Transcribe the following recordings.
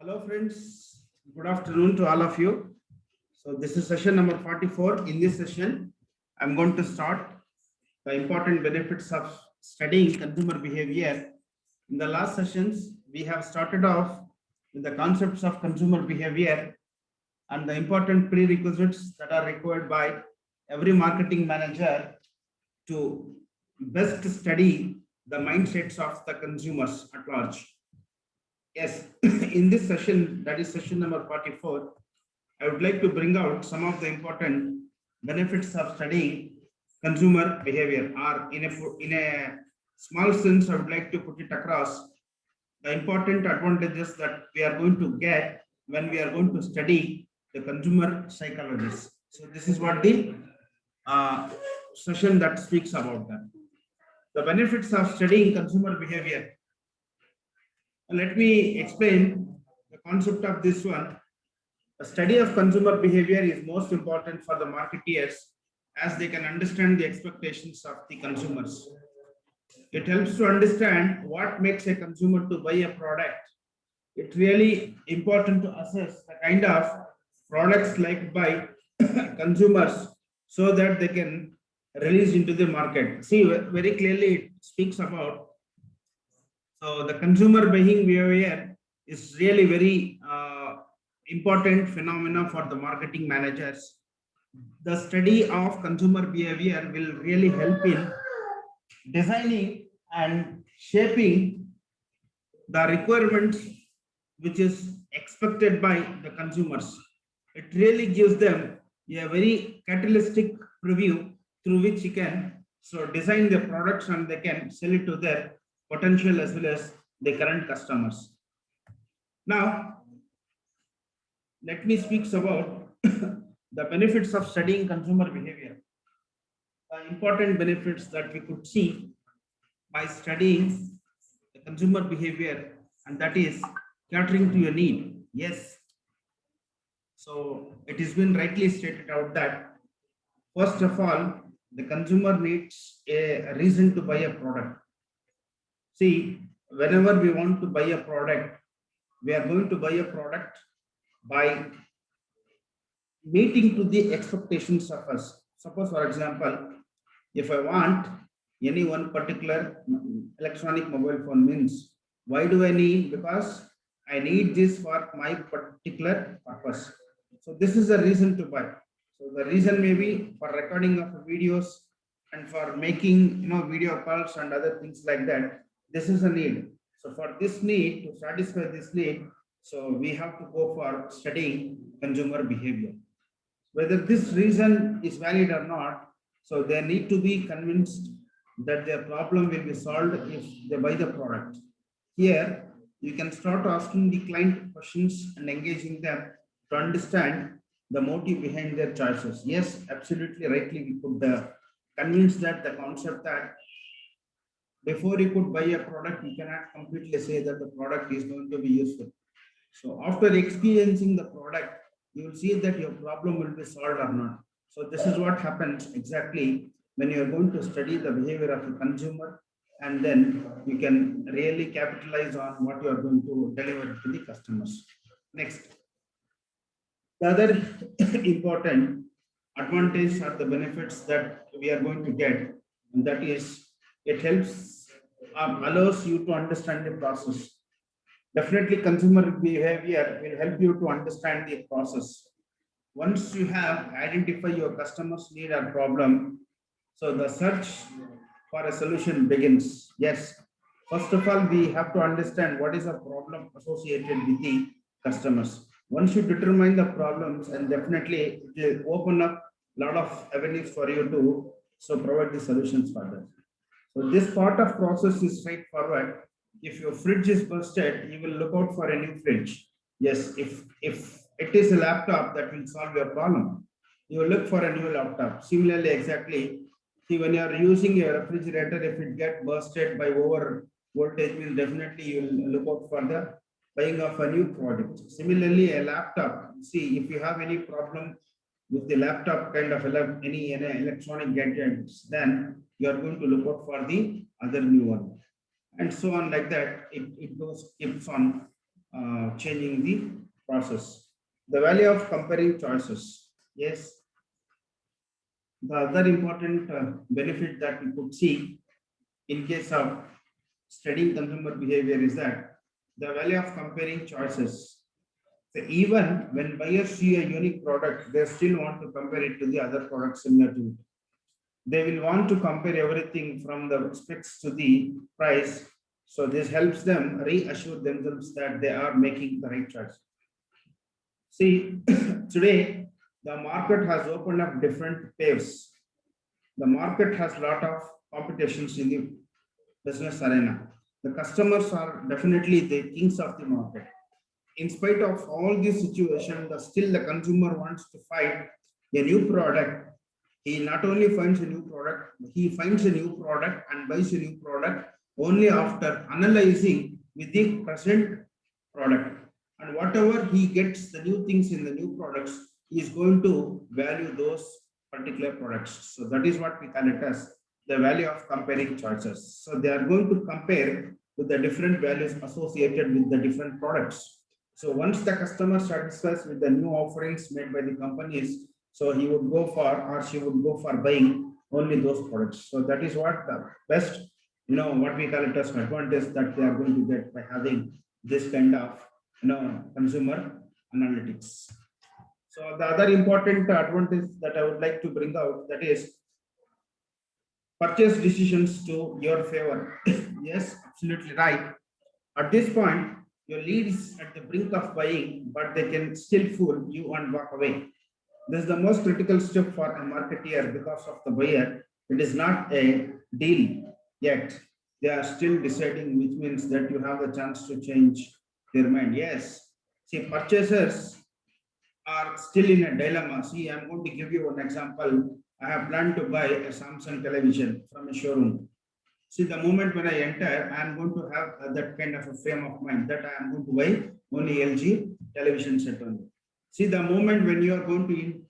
Hello, friends. Good afternoon to all of you. So, this is session number 44. In this session, I'm going to start the important benefits of studying consumer behavior. In the last sessions, we have started off with the concepts of consumer behavior and the important prerequisites that are required by every marketing manager to best study the mindsets of the consumers at large. Yes, in this session, that is session number 44, I would like to bring out some of the important benefits of studying consumer behavior, or in a small sense, I would like to put it across the important advantages that we are going to get when we are going to study the consumer psychologists. So this is what the uh, session that speaks about that. The benefits of studying consumer behavior. Let me explain the concept of this one. A study of consumer behavior is most important for the marketeers as they can understand the expectations of the consumers. It helps to understand what makes a consumer to buy a product. It's really important to assess the kind of products liked by consumers so that they can release into the market. See, very clearly it speaks about, so the consumer buying behavior is really very important phenomena for the marketing managers. The study of consumer behavior will really help in designing and shaping the requirements which is expected by the consumers. It really gives them a very catalytic preview through which you can so design the products and they can sell it to their potential as well as the current customers. Now, let me speak about the benefits of studying consumer behavior. The important benefits that we could see by studying the consumer behavior, and that is catering to your need. Yes, so it has been rightly stated out that first of all, the consumer needs a reason to buy a product. See, whenever we want to buy a product, we are going to buy a product by meeting to the expectations of us. Suppose, for example, if I want any one particular electronic mobile phone means, why do I need? Because I need this for my particular purpose. So this is the reason to buy. So the reason may be for recording of videos and for making video calls and other things like that. This is a need. So for this need, to satisfy this need, so we have to go for studying consumer behavior. Whether this reason is valid or not, so they need to be convinced that their problem will be solved if they buy the product. Here, you can start asking the client questions and engaging them to understand the motive behind their choices. Yes, absolutely rightly, we could convince that the concept that before you could buy a product, you cannot completely say that the product is going to be useful. So after experiencing the product, you will see that your problem will be solved or not. So this is what happens exactly when you are going to study the behavior of the consumer, and then you can really capitalize on what you are going to deliver to the customers. Next, the other important advantage or the benefits that we are going to get, and that is it helps allows you to understand the process. Definitely, consumer behavior will help you to understand the process. Once you have identified your customer's need or problem, so the search for a solution begins. Yes, first of all, we have to understand what is the problem associated with the customers. Once you determine the problems, and definitely it will open up a lot of avenues for you to so provide the solutions for that. So this part of process is straightforward. If your fridge is busted, you will look out for a new fridge. Yes, if it is a laptop that will solve your problem, you will look for a new laptop. Similarly, exactly. See, when you are using your refrigerator, if it get busted by over voltage, will definitely you will look out for the buying of a new product. Similarly, a laptop. See, if you have any problem with the laptop kind of any electronic gadgets, then you are going to look out for the other new one, and so on like that. It goes keeps on. changing the process. The value of comparing choices. Yes, the other important benefit that we could see in case of studying consumer behavior is that the value of comparing choices. So even when buyers see a unique product, they still want to compare it to the other products similar to it. They will want to compare everything from the specs to the price. So this helps them reassure themselves that they are making the right choice. See, today the market has opened up different paves. The market has a lot of competitions in the business arena. The customers are definitely the kings of the market. In spite of all this situation, still the consumer wants to find a new product. He not only finds a new product, he finds a new product and buys a new product only after analyzing with the present product. And whatever he gets the new things in the new products, he is going to value those particular products. So that is what we call it as the value of comparing choices. So they are going to compare with the different values associated with the different products. So once the customer satisfies with the new offerings made by the companies, so he would go for or she would go for buying only those products. So that is what the best, what we call it as advantage that they are going to get by having this kind of, consumer analytics. So the other important advantage that I would like to bring out, that is purchase decisions to your favor. Yes, absolutely right. At this point, your lead is at the brink of buying, but they can still fool you and walk away. This is the most critical step for a marketeer because of the buyer. It is not a deal yet. They are still deciding, which means that you have the chance to change their mind. Yes. See, purchasers are still in a dilemma. See, I'm going to give you one example. I have planned to buy a Samsung television from a showroom. See, the moment when I enter, I am going to have that kind of a frame of mind that I am going to buy only LG television set only. See, the moment when you are going to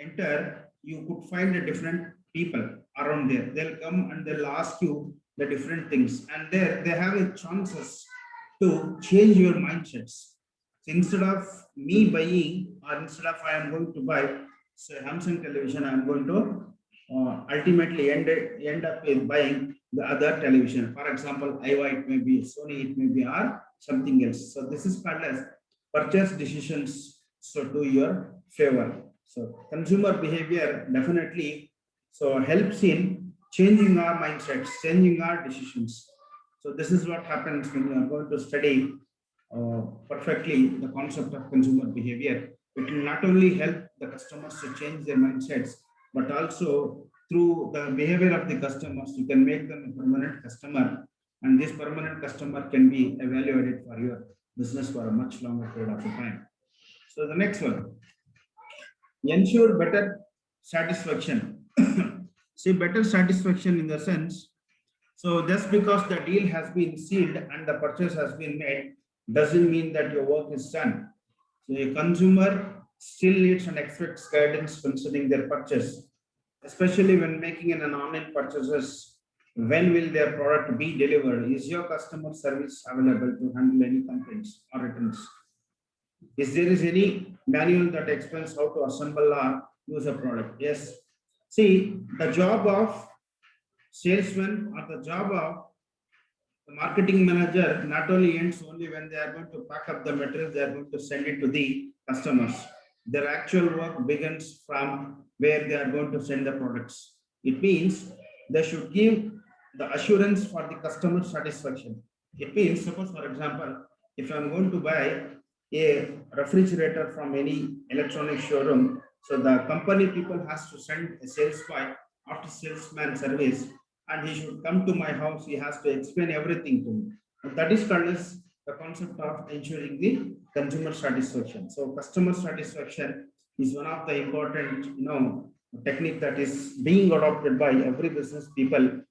enter, you could find a different people around there. They'll come and they'll ask you the different things, and there they have a chances to change your mindsets. So instead of me buying, or instead of I am going to buy say Samsung television, I am going to ultimately end up with buying the other television. For example, Aiwa, it may be Sony, it may be, or something else. So this is called as purchase decisions so to your favor. So consumer behavior definitely so helps in changing our mindsets, changing our decisions. So this is what happens when you are going to study perfectly the concept of consumer behavior. It will not only help the customers to change their mindsets, but also through the behavior of the customers, you can make them a permanent customer, and this permanent customer can be evaluated for your business for a much longer period of time. So the next one, ensure better satisfaction. See, better satisfaction in the sense, so just because the deal has been sealed and the purchase has been made, doesn't mean that your work is done. So a consumer still needs and expects guidance concerning their purchase, especially when making an online purchases. When will their product be delivered? Is your customer service available to handle any complaints or returns? Is there is any manual that explains how to assemble or use a product? Yes. See, the job of salesman or the job of the marketing manager not only ends only when they are going to pack up the material, they are going to send it to the customers. Their actual work begins from where they are going to send the products. It means they should give the assurance for the customer satisfaction. It means, suppose for example, if I'm going to buy a refrigerator from any electronic showroom, so the company people has to send a sales boy after salesman service, and he should come to my house. He has to explain everything to me. And that is called as the concept of ensuring the consumer satisfaction. So customer satisfaction is one of the important, technique that is being adopted by every business people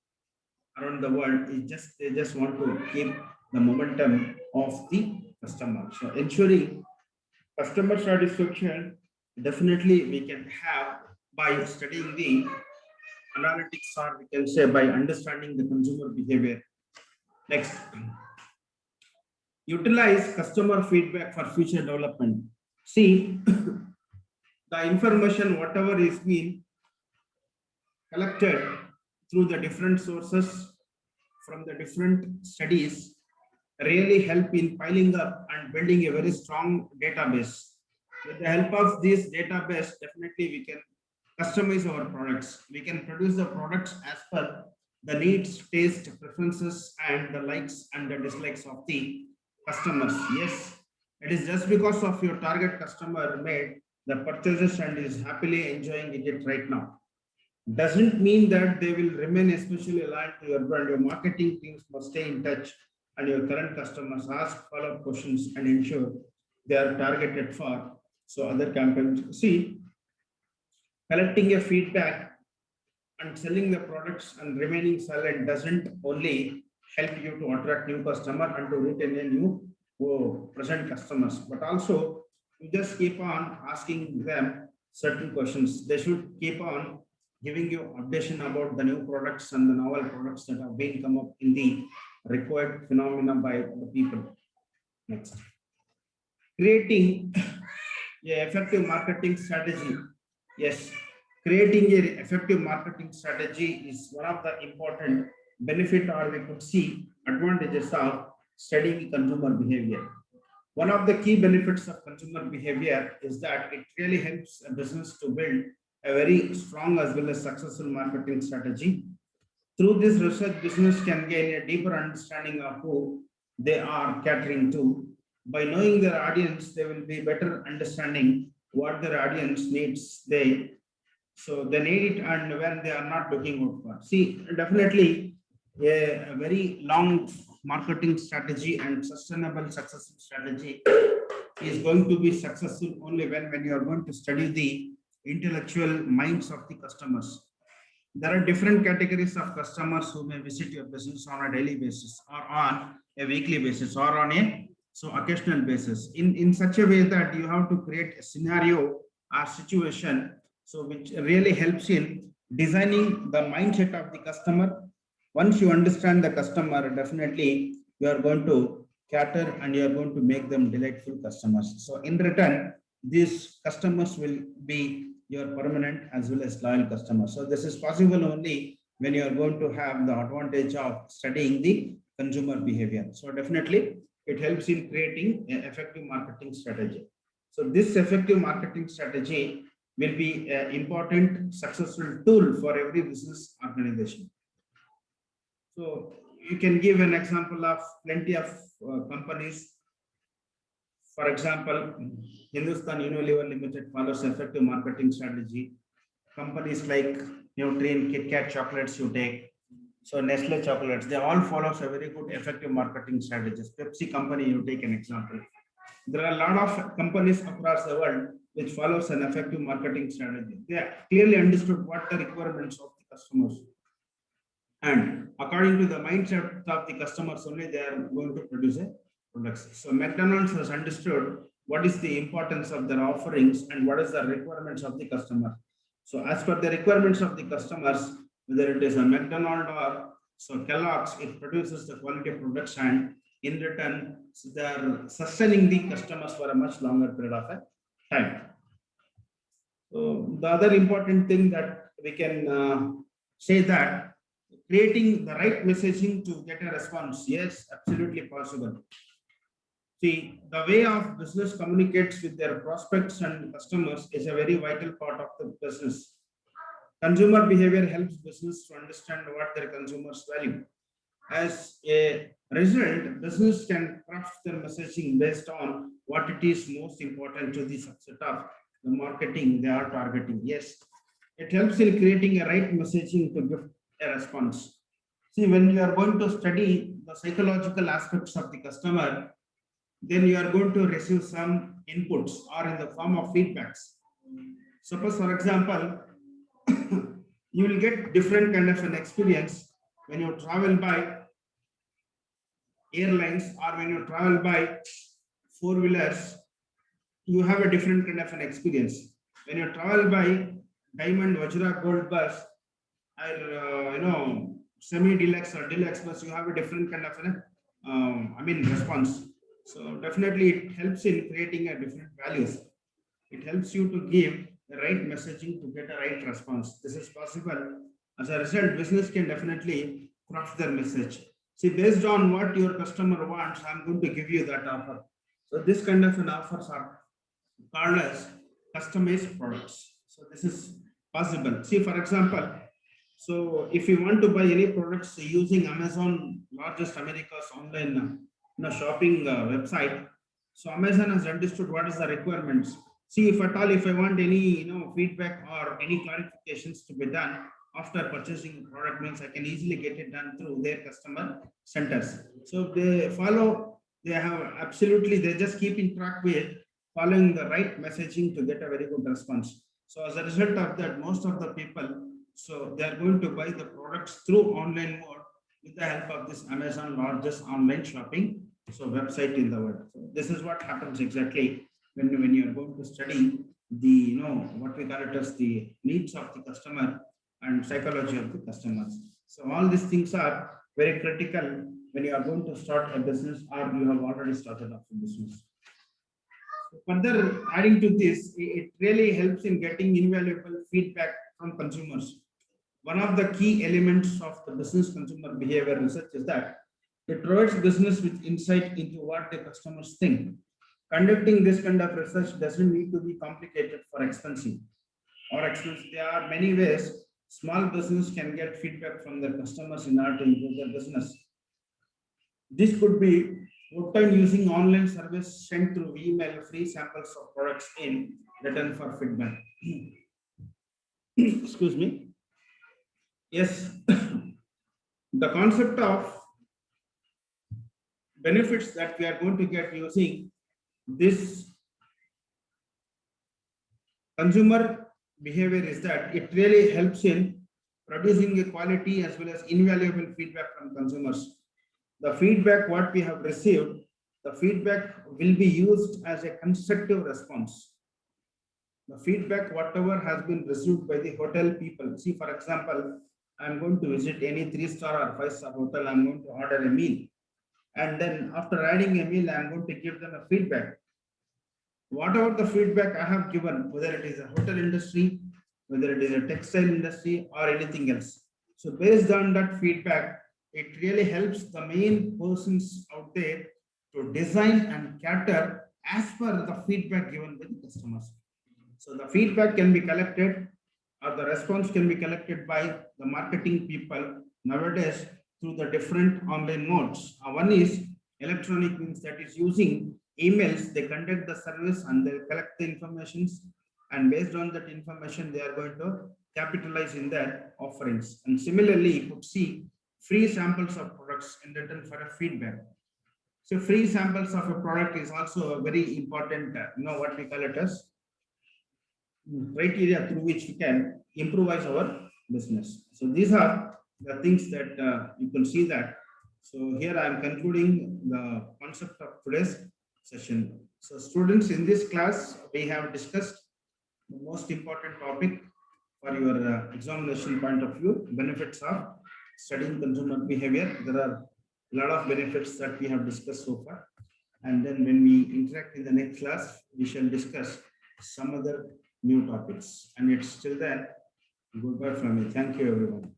around the world. They just want to keep the momentum of the customer. So ensuring customer satisfaction definitely we can have by studying the analytics, or we can say by understanding the consumer behavior. Next, Utilize customer feedback for future development. See, the information, whatever is being collected through the different sources from the different studies, really help in piling up and building a very strong database. With the help of this database, definitely we can customize our products. We can produce the products as per the needs, taste, preferences, and the likes and the dislikes of the customers. Yes, it is just because of your target customer made the purchases and is happily enjoying it right now. Doesn't mean that they will remain especially aligned to your brand. Your marketing teams must stay in touch and your current customers ask follow-up questions and ensure they are targeted for so other campaigns. See, collecting a feedback and selling the products and remaining silent doesn't only help you to attract new customer and to retain a new present customers, but also you just keep on asking them certain questions. They should keep on giving you updation about the new products and the novel products that have been come up in the required phenomena by the people. Next, creating a effective marketing strategy. Yes, creating a effective marketing strategy is one of the important benefit, or we could see advantages of studying consumer behavior. One of the key benefits of consumer behavior is that it really helps a business to build a very strong as well as successful marketing strategy. Through this research, business can gain a deeper understanding of who they are catering to. By knowing their audience, they will be better understanding what their audience needs. They need it and when they are not looking out for. See, definitely a very long marketing strategy and sustainable successful strategy is going to be successful only when you are going to study the intellectual minds of the customers. There are different categories of customers who may visit your business on a daily basis or on a weekly basis or on a occasional basis in such a way that you have to create a scenario or situation so which really helps in designing the mindset of the customer. Once you understand the customer, definitely you are going to cater and you are going to make them delightful customers. So in return, these customers will be your permanent as well as loyal customers. So this is possible only when you are going to have the advantage of studying the consumer behavior. So definitely it helps in creating an effective marketing strategy. So this effective marketing strategy will be an important successful tool for every business organization. So you can give an example of plenty of companies. For example, Hindustan Unilever Limited follows effective marketing strategy. Companies like Nutrien, KitKat chocolates you take, so Nestle chocolates, they all follow a very good effective marketing strategies. Pepsi company, you take an example. There are a lot of companies across the world which follows an effective marketing strategy. They clearly understood what the requirements of the customers, and according to the mindset of the customers only, they are going to produce a products. So McDonald's has understood what is the importance of their offerings and what is the requirements of the customer. So as per the requirements of the customers, whether it is a McDonald or so Kellogg's, it produces the quality of products, and in return, so they are sustaining the customers for a much longer period of time. So the other important thing that we can say that creating the right messaging to get a response. Yes, absolutely possible. See, the way of business communicates with their prospects and customers is a very vital part of the business. Consumer behavior helps business to understand what their consumers value. As a result, business can craft their messaging based on what it is most important to the subset of the marketing they are targeting. Yes, it helps in creating a right messaging to give a response. See, when you are going to study the psychological aspects of the customer, then you are going to receive some inputs or in the form of feedbacks. Suppose, for example, you will get different kind of an experience when you travel by airlines or when you travel by four-wheelers. You have a different kind of an experience. When you travel by Diamond, Vajra, Gold bus, or semi deluxe or deluxe bus, you have a different kind of an response. So definitely it helps in creating a different values. It helps you to give the right messaging to get a right response. This is possible. As a result, business can definitely craft their message. See, based on what your customer wants, I'm going to give you that offer. So this kind of an offers are called as customized products. So this is possible. See, for example, so if you want to buy any products using Amazon, largest America's online shopping website, so Amazon has understood what is the requirements. See, if at all, if I want any feedback or any clarifications to be done after purchasing a product, means I can easily get it done through their customer centers. So they follow, they have absolutely, they just keep in track with following the right messaging to get a very good response. So as a result of that, most of the people, so they are going to buy the products through online mode with the help of this Amazon largest online shopping so website in the world. So this is what happens exactly when you are going to study the what we call it as the needs of the customer and psychology of the customers. So all these things are very critical when you are going to start a business or you have already started off a business. Further adding to this, it really helps in getting invaluable feedback from consumers. One of the key elements of the business consumer behavior research is that it provides business with insight into what the customers think. Conducting this kind of research doesn't need to be complicated or expensive. There are many ways small business can get feedback from their customers in order to improve their business. This could be obtained using online service sent through email, free samples of products in return for feedback. Excuse me. Yes, the concept of benefits that we are going to get using this consumer behavior is that it really helps in producing a quality as well as invaluable feedback from consumers. The feedback what we have received, the feedback will be used as a constructive response. The feedback whatever has been received by the hotel people. See, for example, I'm going to visit any 3-star or 5-star hotel, I'm going to order a meal. And then after adding a meal, I'm going to give them a feedback. Whatever the feedback I have given, whether it is a hotel industry, whether it is a textile industry or anything else. So based on that feedback, it really helps the main persons out there to design and cater as per the feedback given by the customers. So the feedback can be collected or the response can be collected by the marketing people nowadays through the different online modes. One is electronic, means that is using emails, they conduct the service and they collect the informations, and based on that information they are going to capitalize in their offerings. And similarly you could see free samples of products in return for a feedback. So free samples of a product is also a very important what we call it as criteria through which we can improvise our business. So these are the things that you can see that. So here I am concluding the concept of today's session. So students, in this class, we have discussed the most important topic for your examination point of view, benefits of studying consumer behavior. There are a lot of benefits that we have discussed so far. And then when we interact in the next class, we shall discuss some other new topics. And it's still there. Goodbye from me. Thank you, everyone.